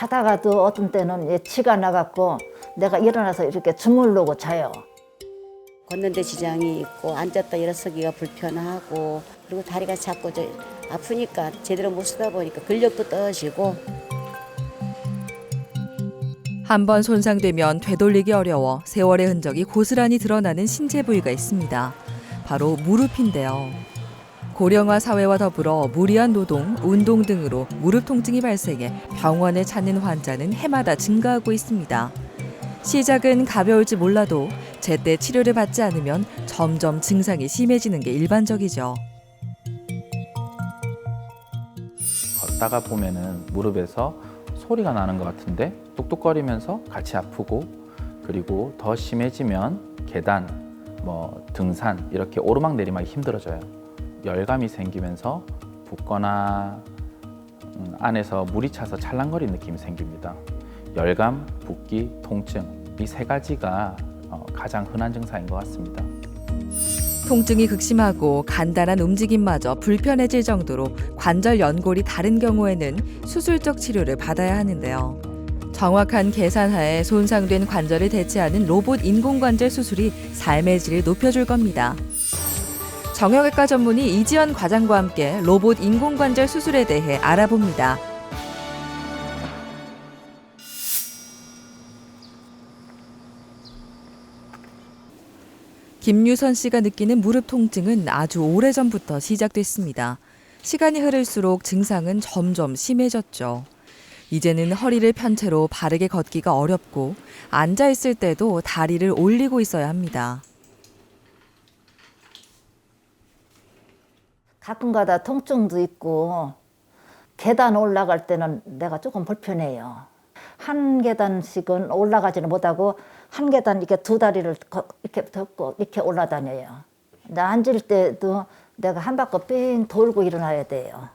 자다가도 어떤 때는 치가 나갖고 내가 일어나서 이렇게 주물르고 자요. 걷는데 지장이 있고 앉았다 일어서기가 불편하고 그리고 다리가 자꾸 아프니까 제대로 못 쓰다 보니까 근력도 떨어지고 한번 손상되면 되돌리기 어려워 세월의 흔적이 고스란히 드러나는 신체 부위가 있습니다. 바로 무릎인데요. 고령화 사회와 더불어 무리한 노동, 운동 등으로 무릎 통증이 발생해 병원을 찾는 환자는 해마다 증가하고 있습니다. 시작은 가벼울지 몰라도 제때 치료를 받지 않으면 점점 증상이 심해지는 게 일반적이죠. 걷다가 보면은 무릎에서 소리가 나는 것 같은데 뚝뚝거리면서 같이 아프고, 그리고 더 심해지면 계단, 등산 이렇게 오르막 내리막이 힘들어져요. 열감이 생기면서 붓거나 안에서 물이 차서 찰랑거리는 느낌이 생깁니다. 열감, 붓기, 통증 이 세 가지가 가장 흔한 증상인 것 같습니다. 통증이 극심하고 간단한 움직임마저 불편해질 정도로 관절 연골이 다른 경우에는 수술적 치료를 받아야 하는데요. 정확한 계산하에 손상된 관절을 대체하는 로봇 인공관절 수술이 삶의 질을 높여줄 겁니다. 정형외과 전문의 이지연 과장과 함께 로봇 인공관절 수술에 대해 알아봅니다. 김유선 씨가 느끼는 무릎 통증은 아주 오래전부터 시작됐습니다. 시간이 흐를수록 증상은 점점 심해졌죠. 이제는 허리를 편 채로 바르게 걷기가 어렵고 앉아있을 때도 다리를 올리고 있어야 합니다. 가끔가다 통증도 있고 계단 올라갈 때는 내가 조금 불편해요. 한 계단씩은 올라가지는 못하고 한 계단 이렇게 두 다리를 이렇게 덮고 이렇게 올라다녀요. 나 앉을 때도 내가 한 바퀴 삥 돌고 일어나야 돼요.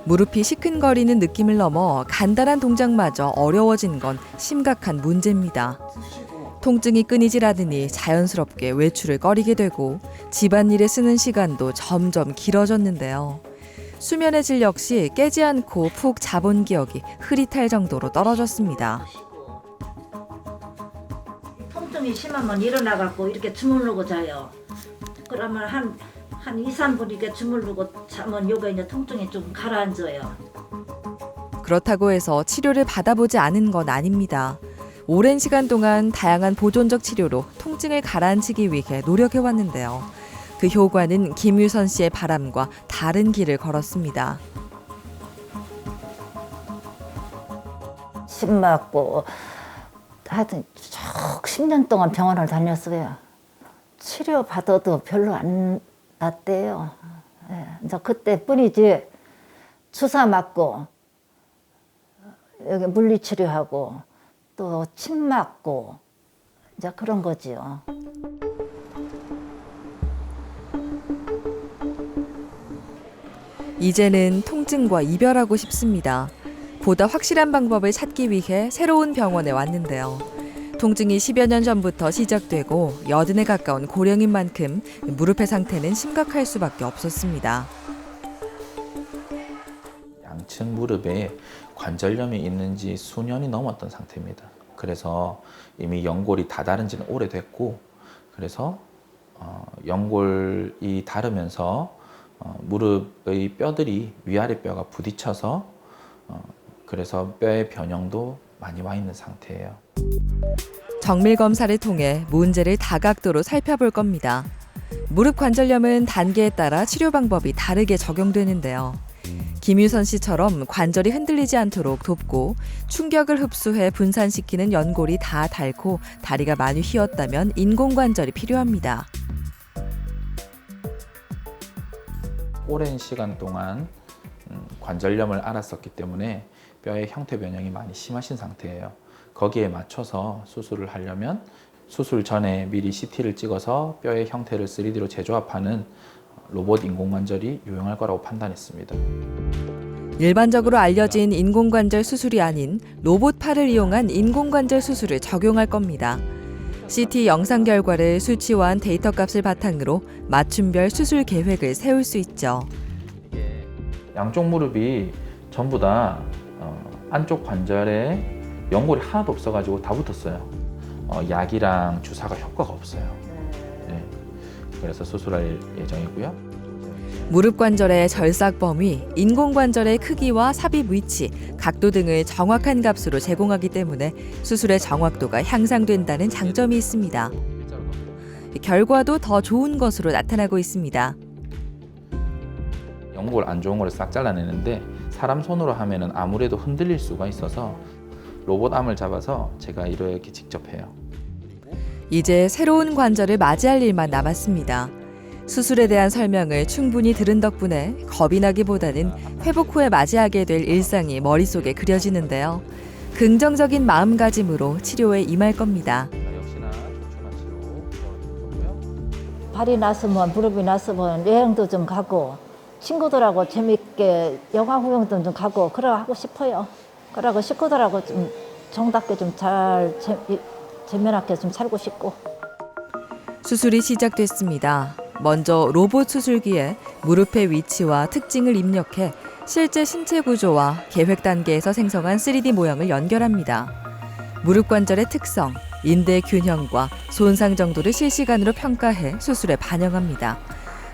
무릎이 시큰거리는 느낌을 넘어 간단한 동작마저 어려워진 건 심각한 문제입니다. 통증이 끊이질 않으니 자연스럽게 외출을 꺼리게 되고 집안일에 쓰는 시간도 점점 길어졌는데요. 수면의 질 역시 깨지 않고 푹 자본 기억이 흐릿할 정도로 떨어졌습니다. 통증이 심하면 일어나갖고 이렇게 주물르고 자요. 그러면 한 2, 3분 이렇게 주물르고 자면 요게 이제 통증이 좀 가라앉아요. 그렇다고 해서 치료를 받아보지 않은 건 아닙니다. 오랜 시간 동안 다양한 보존적 치료로 통증을 가라앉히기 위해 노력해왔는데요. 그 효과는 김유선 씨의 바람과 다른 길을 걸었습니다. 침 맞고 하여튼 쭉 10년 동안 병원을 다녔어요. 치료 받아도 별로 안 낫대요. 예, 이제 그때뿐이지 주사 맞고 여기 물리치료하고 또 침 맞고 이제 그런 거지요. 이제는 통증과 이별하고 싶습니다. 보다 확실한 방법을 찾기 위해 새로운 병원에 왔는데요. 통증이 10여 년 전부터 시작되고 80에 가까운 고령인 만큼 무릎의 상태는 심각할 수밖에 없었습니다. 양측 무릎에 관절염이 있는지 수년이 넘었던 상태입니다. 그래서 이미 연골이 다다른 지는 오래됐고, 그래서 연골이 다르면서 무릎의 뼈들이 위아래 뼈가 부딪혀서 그래서 뼈의 변형도 많이 와 있는 상태예요. 정밀 검사를 통해 문제를 다각도로 살펴볼 겁니다. 무릎 관절염은 단계에 따라 치료 방법이 다르게 적용되는데요. 김유선 씨처럼 관절이 흔들리지 않도록 돕고 충격을 흡수해 분산시키는 연골이 다 닳고 다리가 많이 휘었다면 인공관절이 필요합니다. 오랜 시간 동안 관절염을 앓았었기 때문에 뼈의 형태 변형이 많이 심하신 상태예요. 거기에 맞춰서 수술을 하려면 수술 전에 미리 CT를 찍어서 뼈의 형태를 3D로 재조합하는 로봇 인공관절이 유용할 거라고 판단했습니다. 일반적으로 알려진 인공관절 수술이 아닌 로봇팔을 이용한 인공관절 수술을 적용할 겁니다. CT 영상 결과를 수치화한 데이터 값을 바탕으로 맞춤별 수술 계획을 세울 수 있죠. 양쪽 무릎이 전부 다 안쪽 관절에 연골이 하나도 없어가지고 다 붙었어요. 약이랑 주사가 효과가 없어요. 네. 그래서 수술할 예정이고요. 무릎 관절의 절삭 범위, 인공관절의 크기와 삽입 위치, 각도 등을 정확한 값으로 제공하기 때문에 수술의 정확도가 향상된다는 장점이 있습니다. 결과도 더 좋은 것으로 나타나고 있습니다. 연골 안 좋은 거를 싹 잘라내는데 사람 손으로 하면은 아무래도 흔들릴 수가 있어서 로봇 암을 잡아서 제가 이렇게 직접 해요. 이제 새로운 관절을 맞이할 일만 남았습니다. 수술에 대한 설명을 충분히 들은 덕분에 겁이 나기보다는 회복 후에 맞이하게 될 일상이 머릿속에 그려지는데요. 긍정적인 마음가짐으로 치료에 임할 겁니다. 역시나 촘촘한 치료. 발이 났으면 무릎이 났으면 여행도 좀 가고 친구들하고 재밌게 영화 구경도 좀 가고 그래 하고 싶어요. 그러고 식구들하고 좀 정답게 좀 잘 재미나게 좀 살고 싶고. 수술이 시작됐습니다. 먼저 로봇 수술기에 무릎의 위치와 특징을 입력해 실제 신체 구조와 계획 단계에서 생성한 3D 모형을 연결합니다. 무릎 관절의 특성, 인대 균형과 손상 정도를 실시간으로 평가해 수술에 반영합니다.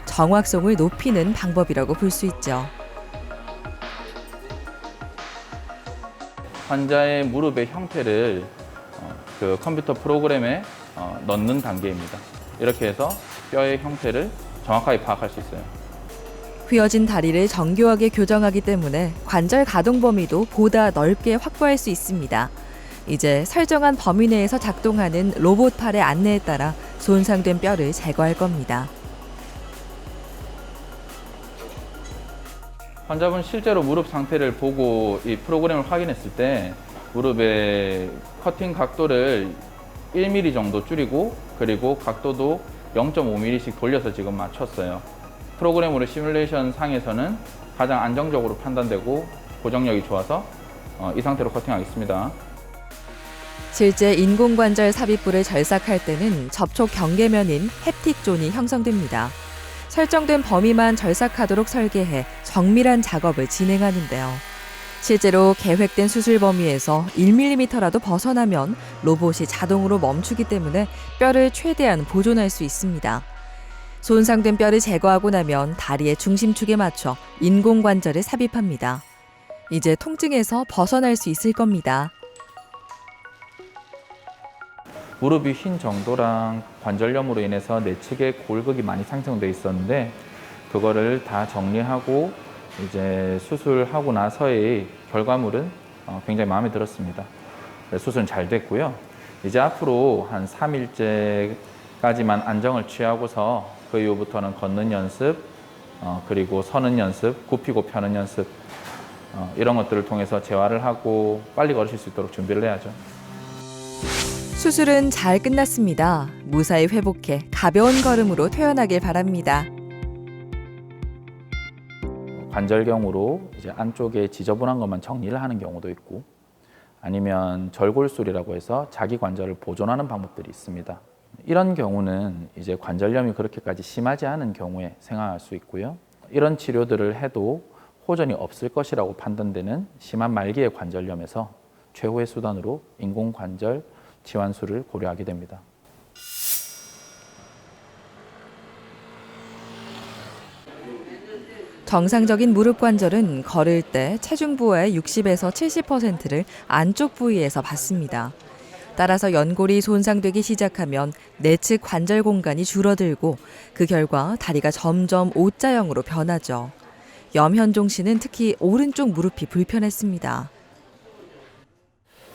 정확성을 높이는 방법이라고 볼 수 있죠. 환자의 무릎의 형태를 그 컴퓨터 프로그램에 넣는 단계입니다. 이렇게 해서 뼈의 형태를 정확하게 파악할 수 있어요. 휘어진 다리를 정교하게 교정하기 때문에 관절 가동 범위도 보다 넓게 확보할 수 있습니다. 이제 설정한 범위 내에서 작동하는 로봇 팔의 안내에 따라 손상된 뼈를 제거할 겁니다. 환자분 실제로 무릎 상태를 보고 이 프로그램을 확인했을 때 무릎의 커팅 각도를 1mm 정도 줄이고 그리고 각도도 0.5mm씩 돌려서 지금 맞췄어요. 프로그램으로 시뮬레이션 상에서는 가장 안정적으로 판단되고 고정력이 좋아서 이 상태로 커팅하겠습니다. 실제 인공관절 삽입부를 절삭할 때는 접촉 경계면인 햅틱 존이 형성됩니다. 설정된 범위만 절삭하도록 설계해 정밀한 작업을 진행하는데요. 실제로 계획된 수술 범위에서 1mm라도 벗어나면 로봇이 자동으로 멈추기 때문에 뼈를 최대한 보존할 수 있습니다. 손상된 뼈를 제거하고 나면 다리의 중심축에 맞춰 인공관절을 삽입합니다. 이제 통증에서 벗어날 수 있을 겁니다. 무릎이 휜 정도랑 관절염으로 인해서 내측의 골격이 많이 상승돼 있었는데 그거를 다 정리하고 이제 수술하고 나서의 결과물은 굉장히 마음에 들었습니다. 수술은 잘 됐고요. 이제 앞으로 한 3일째까지만 안정을 취하고서 그 이후부터는 걷는 연습, 그리고 서는 연습, 굽히고 펴는 연습 이런 것들을 통해서 재활을 하고 빨리 걸으실 수 있도록 준비를 해야죠. 수술은 잘 끝났습니다. 무사히 회복해 가벼운 걸음으로 퇴원하길 바랍니다. 관절경으로 이제 안쪽에 지저분한 것만 정리를 하는 경우도 있고 아니면 절골술이라고 해서 자기 관절을 보존하는 방법들이 있습니다. 이런 경우는 이제 관절염이 그렇게까지 심하지 않은 경우에 생각할 수 있고요. 이런 치료들을 해도 호전이 없을 것이라고 판단되는 심한 말기의 관절염에서 최후의 수단으로 인공관절 치환술을 고려하게 됩니다. 정상적인 무릎 관절은 걸을 때 체중 부하의 60에서 70%를 안쪽 부위에서 받습니다. 따라서 연골이 손상되기 시작하면 내측 관절 공간이 줄어들고 그 결과 다리가 점점 O자형으로 변하죠. 염현종 씨는 특히 오른쪽 무릎이 불편했습니다.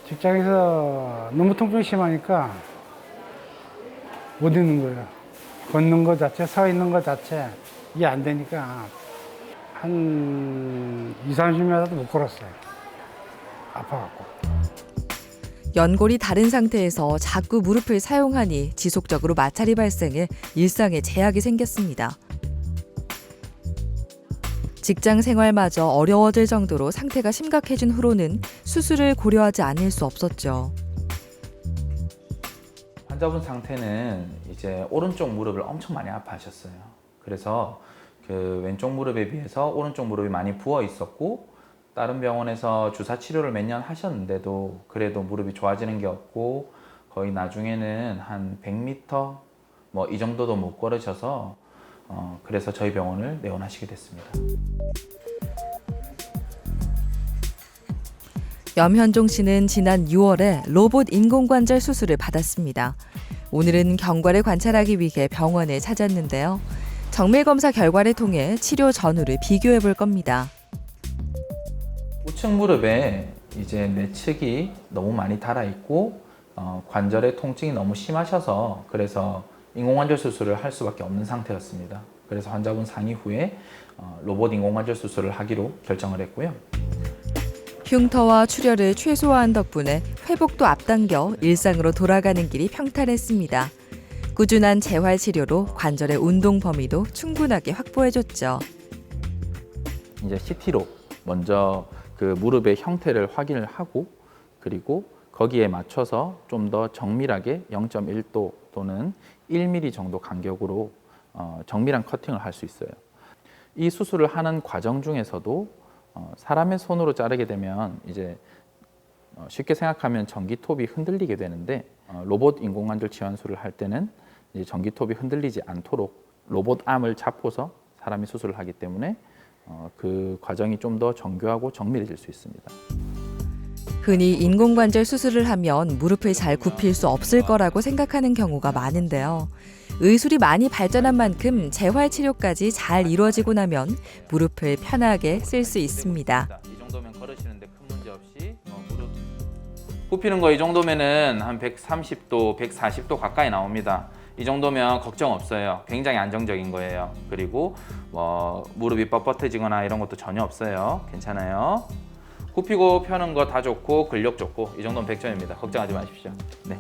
직장에서 너무 통증이 심하니까 못 있는 거예요. 걷는 거 자체, 서 있는 거 자체 이게 안 되니까 한 20-30m도 못 걸었어요. 아파갖고. 연골이 다른 상태에서 자꾸 무릎을 사용하니 지속적으로 마찰이 발생해 일상에 제약이 생겼습니다. 직장 생활마저 어려워질 정도로 상태가 심각해진 후로는 수술을 고려하지 않을 수 없었죠. 환자분 상태는 이제 오른쪽 무릎을 엄청 많이 아파하셨어요. 그래서 그 왼쪽 무릎에 비해서 오른쪽 무릎이 많이 부어 있었고 다른 병원에서 주사 치료를 몇 년 하셨는데도 그래도 무릎이 좋아지는 게 없고 거의 나중에는 한 100m 뭐 이 정도도 못 걸으셔서 그래서 저희 병원을 내원하시게 됐습니다. 염현종 씨는 지난 6월에 로봇 인공관절 수술을 받았습니다. 오늘은 경과를 관찰하기 위해 병원에 찾았는데요. 정밀 검사 결과를 통해 치료 전후를 비교해 볼 겁니다. 우측 무릎에 이제 내측이 너무 많이 닳아 있고 관절의 통증이 너무 심하셔서 그래서 인공관절 수술을 할 수밖에 없는 상태였습니다. 그래서 환자분 상의 후에 로봇 인공관절 수술을 하기로 결정을 했고요. 흉터와 출혈을 최소화한 덕분에 회복도 앞당겨 일상으로 돌아가는 길이 평탄했습니다. 꾸준한 재활 치료로 관절의 운동 범위도 충분하게 확보해줬죠. 이제 CT로 먼저 그 무릎의 형태를 확인을 하고 그리고 거기에 맞춰서 좀 더 정밀하게 0.1도 또는 1mm 정도 간격으로 정밀한 커팅을 할 수 있어요. 이 수술을 하는 과정 중에서도 사람의 손으로 자르게 되면 이제 쉽게 생각하면 전기톱이 흔들리게 되는데 로봇 인공관절 치환술을 할 때는 이제 전기톱이 흔들리지 않도록 로봇 암을 잡고서 사람이 수술을 하기 때문에 그 과정이 좀 더 정교하고 정밀해질 수 있습니다. 흔히 인공관절 수술을 하면 무릎을 잘 굽힐 수 없을 거라고 생각하는 경우가 많은데요. 의술이 많이 발전한 만큼 재활 치료까지 잘 이루어지고 나면 무릎을 편하게 쓸 수 있습니다. 이 정도면 걸으시는데 큰 문제 없이 무릎 굽히는 거 이 정도면은 한 130도, 140도 가까이 나옵니다. 이 정도면 걱정 없어요. 굉장히 안정적인 거예요. 그리고 무릎이 뻣뻣해지거나 이런 것도 전혀 없어요. 괜찮아요. 굽히고 펴는 거 다 좋고 근력 좋고 이 정도면 100점입니다. 걱정하지 마십시오. 네.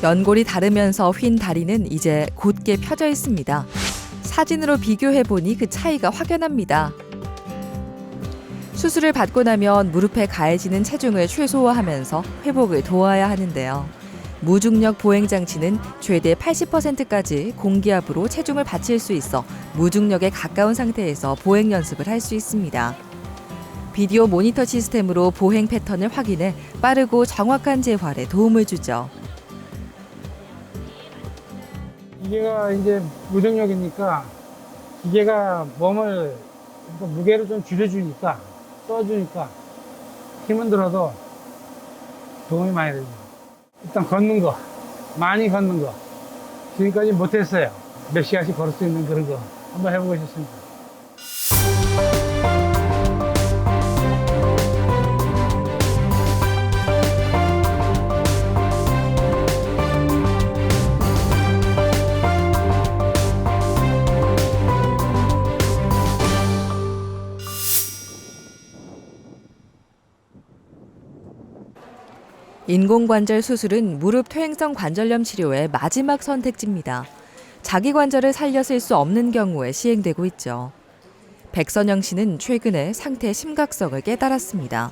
연골이 다르면서 휜 다리는 이제 곧게 펴져 있습니다. 사진으로 비교해 보니 그 차이가 확연합니다. 수술을 받고 나면 무릎에 가해지는 체중을 최소화하면서 회복을 도와야 하는데요. 무중력 보행 장치는 최대 80%까지 공기압으로 체중을 받칠 수 있어 무중력에 가까운 상태에서 보행 연습을 할 수 있습니다. 비디오 모니터 시스템으로 보행 패턴을 확인해 빠르고 정확한 재활에 도움을 주죠. 기계가 이제 무중력이니까 기계가 몸을 무게를 좀 줄여주니까 써주니까 힘은 들어도 도움이 많이 됩니다. 일단 걷는 거, 많이 걷는 거 지금까지 못했어요. 몇 시간씩 걸을 수 있는 그런 거 한번 해보고 싶습니다. 인공관절 수술은 무릎 퇴행성 관절염 치료의 마지막 선택지입니다. 자기 관절을 살려 쓸 수 없는 경우에 시행되고 있죠. 백선영 씨는 최근에 상태의 심각성을 깨달았습니다.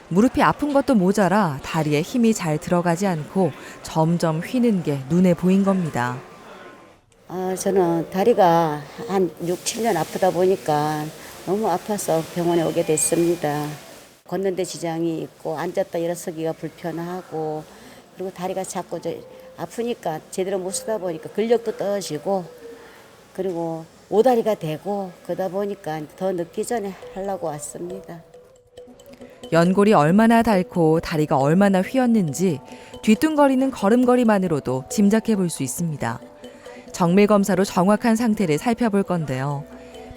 무릎이 아픈 것도 모자라 다리에 힘이 잘 들어가지 않고 점점 휘는 게 눈에 보인 겁니다. 저는 다리가 한 6, 7년 아프다 보니까 너무 아파서 병원에 오게 됐습니다. 걷는 데 지장이 있고 앉았다 일어서기가 불편하고 그리고 다리가 자꾸 아프니까 제대로 못 쓰다 보니까 근력도 떨어지고 그리고 오다리가 되고 그러다 보니까 더 늦기 전에 하려고 왔습니다. 연골이 얼마나 닳고 다리가 얼마나 휘었는지 뒤뚱거리는 걸음걸이만으로도 짐작해 볼 수 있습니다. 정밀 검사로 정확한 상태를 살펴볼 건데요.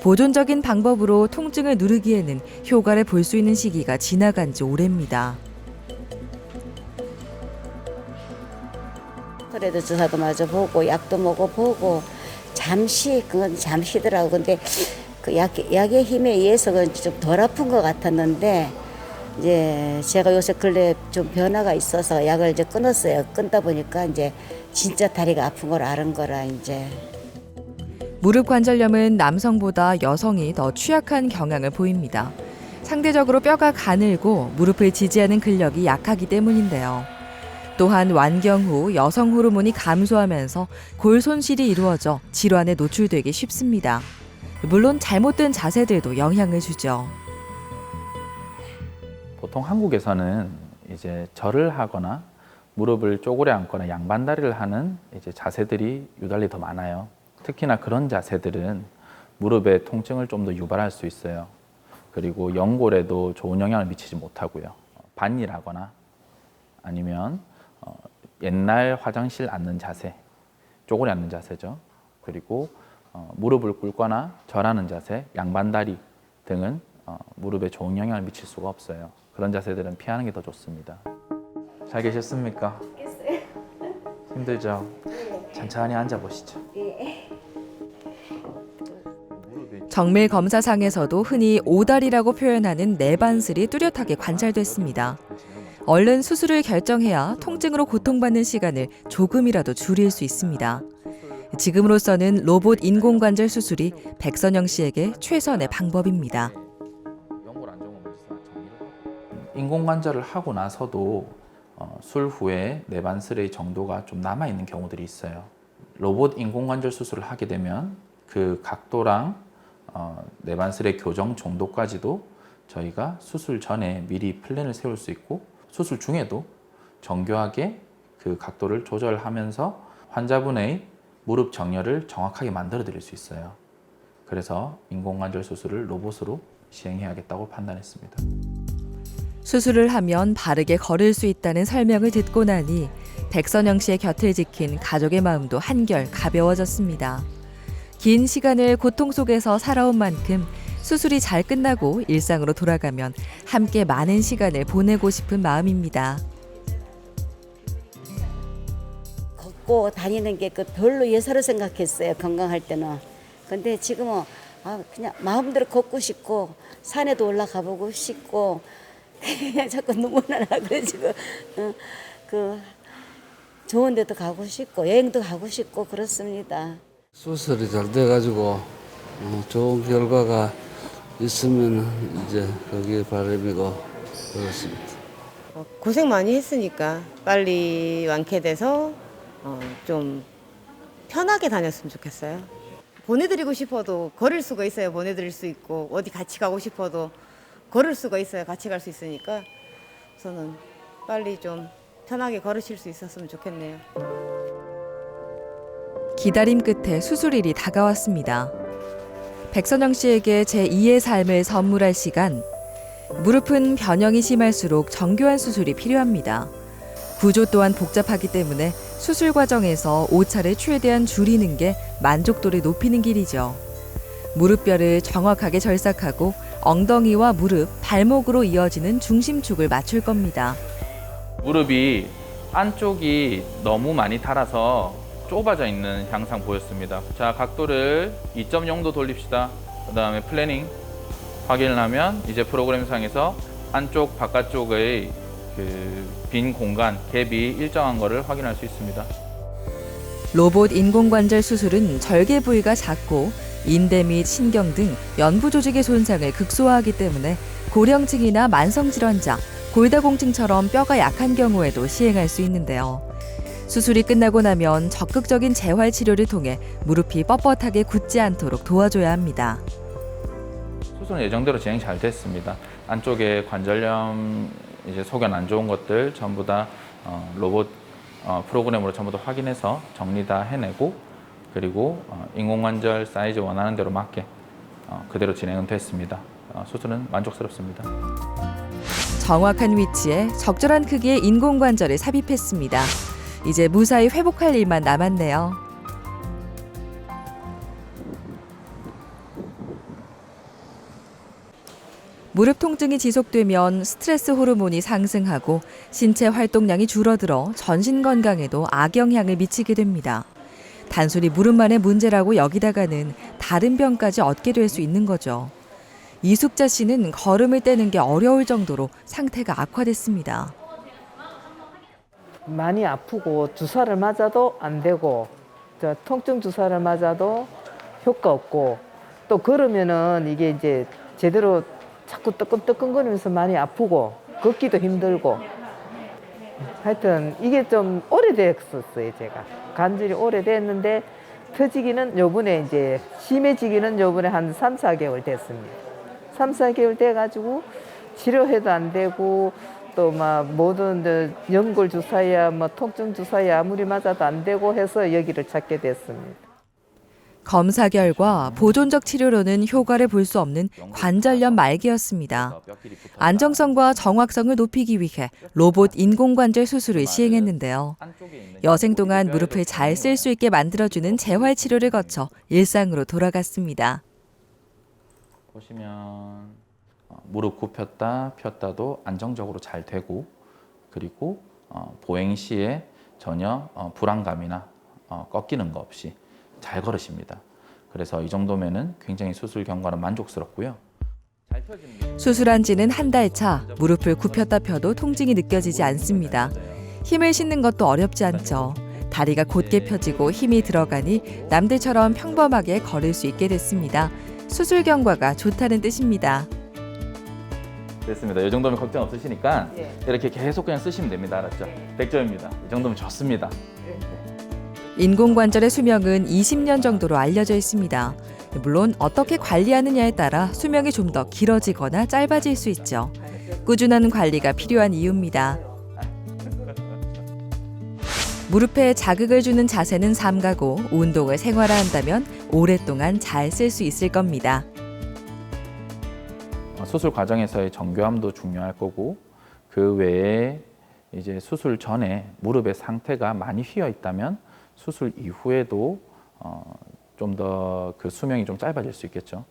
보존적인 방법으로 통증을 누르기에는 효과를 볼 수 있는 시기가 지나간 지 오래입니다. 그래도 주사도 맞아 보고 약도 먹어보고 잠시 그건 잠시더라고. 근데 그 약의 힘에 의해서 좀 덜 아픈 것 같았는데 이제 제가 요새 근래 좀 변화가 있어서 약을 이제 끊었어요. 끊다 보니까 이제 진짜 다리가 아픈 걸 아는 거라 이제. 무릎 관절염은 남성보다 여성이 더 취약한 경향을 보입니다. 상대적으로 뼈가 가늘고 무릎을 지지하는 근력이 약하기 때문인데요. 또한 완경 후 여성 호르몬이 감소하면서 골 손실이 이루어져 질환에 노출되기 쉽습니다. 물론 잘못된 자세들도 영향을 주죠. 보통 한국에서는 이제 절을 하거나 무릎을 쪼그려 앉거나 양반다리를 하는 이제 자세들이 유달리 더 많아요. 특히나 그런 자세들은 무릎의 통증을 좀 더 유발할 수 있어요. 그리고 연골에도 좋은 영향을 미치지 못하고요. 반일하거나 아니면 옛날 화장실 앉는 자세, 쪼그려 앉는 자세죠. 그리고 무릎을 꿇거나 절하는 자세, 양반다리 등은 무릎에 좋은 영향을 미칠 수가 없어요. 그런 자세들은 피하는 게 더 좋습니다. 잘 계셨습니까? 힘들죠? 천천히 앉아보시죠. 정밀 검사상에서도 흔히 오다리라고 표현하는 내반슬이 뚜렷하게 관찰됐습니다. 얼른 수술을 결정해야 통증으로 고통받는 시간을 조금이라도 줄일 수 있습니다. 지금으로서는 로봇 인공관절 수술이 백선영 씨에게 최선의 방법입니다. 인공관절을 하고 나서도 술 후에 내반슬의 정도가 좀 남아있는 경우들이 있어요. 로봇 인공관절 수술을 하게 되면 그 각도랑 내반슬의 교정 정도까지도 저희가 수술 전에 미리 플랜을 세울 수 있고 수술 중에도 정교하게 그 각도를 조절하면서 환자분의 무릎 정렬을 정확하게 만들어 드릴 수 있어요. 그래서 인공관절 수술을 로봇으로 시행해야겠다고 판단했습니다. 수술을 하면 바르게 걸을 수 있다는 설명을 듣고 나니 백선영 씨의 곁을 지킨 가족의 마음도 한결 가벼워졌습니다. 긴 시간을 고통 속에서 살아온 만큼 수술이 잘 끝나고 일상으로 돌아가면 함께 많은 시간을 보내고 싶은 마음입니다. 걷고 다니는 게 그 별로 예사로 생각했어요. 건강할 때는. 근데 지금은 그냥 마음대로 걷고 싶고 산에도 올라가 보고 싶고 그냥 자꾸 눈물 나라 그래가지고 그 좋은 데도 가고 싶고 여행도 가고 싶고 그렇습니다. 수술이 잘 돼가지고 좋은 결과가 있으면 이제 거기에 바람이고 그렇습니다. 고생 많이 했으니까 빨리 완쾌돼서 좀 편하게 다녔으면 좋겠어요. 보내드리고 싶어도 걸을 수가 있어야 보내드릴 수 있고 어디 같이 가고 싶어도 걸을 수가 있어야 같이 갈 수 있으니까 저는 빨리 좀 편하게 걸으실 수 있었으면 좋겠네요. 기다림 끝에 수술일이 다가왔습니다. 백선영 씨에게 제2의 삶을 선물할 시간. 무릎은 변형이 심할수록 정교한 수술이 필요합니다. 구조 또한 복잡하기 때문에 수술 과정에서 오차를 최대한 줄이는 게 만족도를 높이는 길이죠. 무릎뼈를 정확하게 절삭하고 엉덩이와 무릎, 발목으로 이어지는 중심축을 맞출 겁니다. 무릎이 안쪽이 너무 많이 닳아서 좁아져 있는 향상 보였습니다. 자, 각도를 2.0도 돌립시다. 그 다음에 플래닝 확인을 하면 이제 프로그램상에서 안쪽 바깥쪽의 그 빈 공간, 갭이 일정한 것을 확인할 수 있습니다. 로봇 인공관절 수술은 절개 부위가 작고 인대 및 신경 등 연부 조직의 손상을 극소화하기 때문에 고령층이나 만성질환자, 골다공증처럼 뼈가 약한 경우에도 시행할 수 있는데요. 수술이 끝나고 나면 적극적인 재활 치료를 통해 무릎이 뻣뻣하게 굳지 않도록 도와줘야 합니다. 수술은 예정대로 진행 잘 됐습니다. 안쪽에 관절염, 이제 소견 안 좋은 것들 전부 다 로봇 프로그램으로 전부 다 확인해서 정리 다 해내고 그리고 인공관절 사이즈 원하는 대로 맞게 그대로 진행은 됐습니다. 수술은 만족스럽습니다. 정확한 위치에 적절한 크기의 인공관절을 삽입했습니다. 이제 무사히 회복할 일만 남았네요. 무릎 통증이 지속되면 스트레스 호르몬이 상승하고 신체 활동량이 줄어들어 전신 건강에도 악영향을 미치게 됩니다. 단순히 무릎만의 문제라고 여기다가는 다른 병까지 얻게 될 수 있는 거죠. 이숙자 씨는 걸음을 떼는 게 어려울 정도로 상태가 악화됐습니다. 많이 아프고 주사를 맞아도 안 되고 통증 주사를 맞아도 효과 없고 또 걸으면은 이게 이제 제대로 자꾸 뜨끔뜨끔거리면서 많이 아프고 걷기도 힘들고 하여튼 이게 좀 오래됐었어요. 제가 간질이 오래됐는데 터지기는 요번에 이제 심해지기는 요번에 한 3, 4개월 됐습니다. 3, 4개월 돼가지고 치료해도 안 되고 또 막 모든 연골 주사야 뭐 통증 주사야 아무리 맞아도 안 되고 해서 여기를 찾게 됐습니다. 검사 결과 보존적 치료로는 효과를 볼 수 없는 관절염 말기였습니다. 안정성과 정확성을 높이기 위해 로봇 인공관절 수술을 시행했는데요. 여생 동안 무릎을 잘 쓸 수 있게 만들어주는 재활 치료를 거쳐 일상으로 돌아갔습니다. 보시면 무릎 굽혔다 폈다도 안정적으로 잘 되고, 그리고 보행 시에 전혀 불안감이나 꺾이는 거 없이 잘 걸으십니다. 그래서 이 정도면은 굉장히 수술 경과는 만족스럽고요. 수술한 지는 한 달 차, 무릎을 굽혔다 펴도 통증이 느껴지지 않습니다. 힘을 싣는 것도 어렵지 않죠. 다리가 곧게 펴지고 힘이 들어가니 남들처럼 평범하게 걸을 수 있게 됐습니다. 수술 경과가 좋다는 뜻입니다. 됐습니다. 이 정도면 걱정 없으시니까 이렇게 계속 그냥 쓰시면 됩니다. 알았죠? 100점입니다. 이 정도면 좋습니다. 인공관절의 수명은 20년 정도로 알려져 있습니다. 물론 어떻게 관리하느냐에 따라 수명이 좀 더 길어지거나 짧아질 수 있죠. 꾸준한 관리가 필요한 이유입니다. 무릎에 자극을 주는 자세는 삼가고 운동을 생활화한다면 오랫동안 잘 쓸 수 있을 겁니다. 수술 과정에서의 정교함도 중요할 거고, 그 외에 이제 수술 전에 무릎의 상태가 많이 휘어 있다면 수술 이후에도 좀 더 그 수명이 좀 짧아질 수 있겠죠.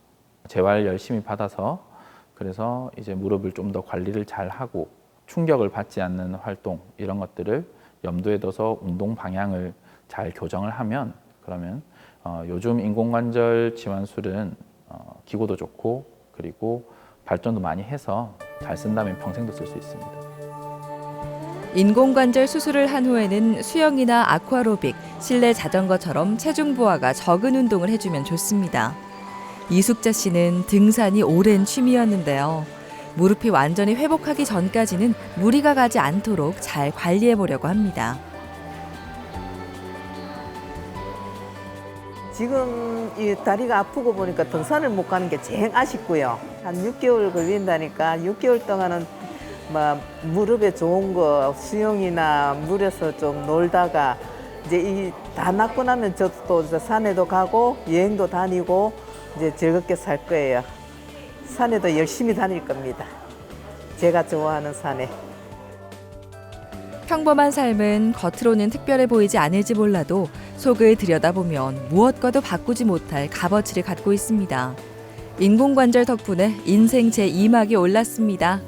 재활 열심히 받아서 그래서 이제 무릎을 좀 더 관리를 잘 하고 충격을 받지 않는 활동 이런 것들을 염두에 둬서 운동 방향을 잘 교정을 하면, 그러면 요즘 인공관절 지환술은 기고도 좋고 그리고 발전도 많이 해서 잘 쓴다면 평생도 쓸 수 있습니다. 인공관절 수술을 한 후에는 수영이나 아쿠아로빅, 실내 자전거처럼 체중 부하가 적은 운동을 해주면 좋습니다. 이숙자 씨는 등산이 오랜 취미였는데요. 무릎이 완전히 회복하기 전까지는 무리가 가지 않도록 잘 관리해 보려고 합니다. 지금 이 다리가 아프고 보니까 등산을 못 가는 게 제일 아쉽고요. 한 6개월 걸린다니까 6개월 동안은 막 무릎에 좋은 거 수영이나 물에서 좀 놀다가 이제 이 다 낫고 나면 저도 또 산에도 가고 여행도 다니고 이제 즐겁게 살 거예요. 산에도 열심히 다닐 겁니다. 제가 좋아하는 산에. 평범한 삶은 겉으로는 특별해 보이지 않을지 몰라도 속을 들여다보면 무엇과도 바꾸지 못할 값어치를 갖고 있습니다. 인공관절 덕분에 인생 제2막이 올랐습니다.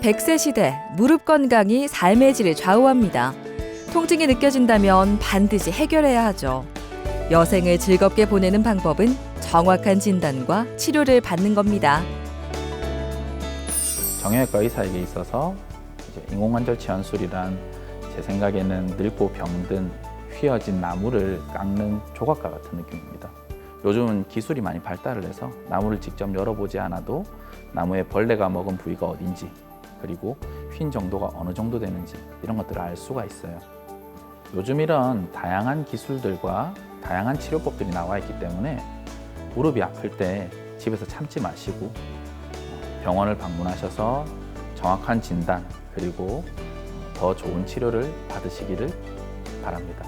100세 시대, 무릎 건강이 삶의 질을 좌우합니다. 통증이 느껴진다면 반드시 해결해야 하죠. 여생을 즐겁게 보내는 방법은 정확한 진단과 치료를 받는 겁니다. 정형외과 의사에게 있어서 이제 인공관절 지환술이란 제 생각에는 늙고 병든 휘어진 나무를 깎는 조각과 같은 느낌입니다. 요즘은 기술이 많이 발달을 해서 나무를 직접 열어보지 않아도 나무에 벌레가 먹은 부위가 어딘지, 그리고 휜 정도가 어느 정도 되는지 이런 것들을 알 수가 있어요. 요즘 이런 다양한 기술들과 다양한 치료법들이 나와 있기 때문에 무릎이 아플 때 집에서 참지 마시고 병원을 방문하셔서 정확한 진단 그리고 더 좋은 치료를 받으시기를 바랍니다.